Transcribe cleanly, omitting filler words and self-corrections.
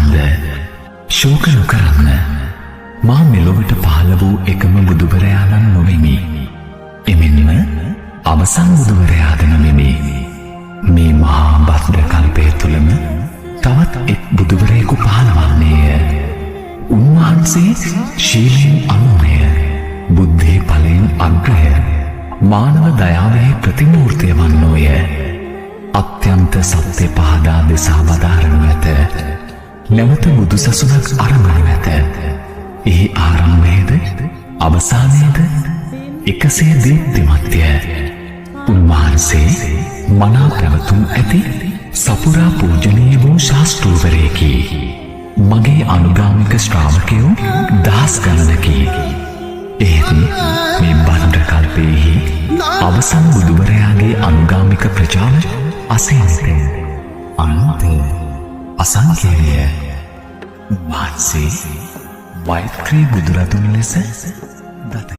ආනන්ද ශෝක නොකරන්න. මා මෙලොවට පහළ වූ එකම බුදුවරයාණන් නොවෙමි. එමෙන්ම අවසන් බුදුවරයාද නොවෙමි. මේ මහා භද්‍ර කල්පය තුළම තවත් එක් බුදුවරයෙකු පහළ වන්නේය. උන්වහන්සේ ශීලයෙන් අනුමය, බුද්ධේ ඵලයෙන් අග්‍රය, මානව දයාවේ ප්‍රතිමූර්තිය වන්නෝය. අත්‍යන්ත සත්‍ය පහදා දෙසා වදාරනු ඇත. නැවත බුදුසසුනක් අරඹනු ඇත. එහි ආරම්භයේද අවසානයේද එකසේ දීප්තිමත්ය. උන්වහන්සේ මනා පැවතුම් ඇති සපුරා පූජනීය වූ ශාස්ත්‍රූවරයෙකි. මගේ අනුගාමික ශ්‍රාවකයෝ දහස් ගණනකි. එහෙත් මේ භද්‍ර කල්පයෙහි අවසන් බුදුවරයාගේ අනුගාමික ප්‍රජාව අසීමිතය, අනන්තය, අසංඛ්‍යය. උන්වහන්සේ මෛත්‍රී බුදුරදුන් ලෙස දත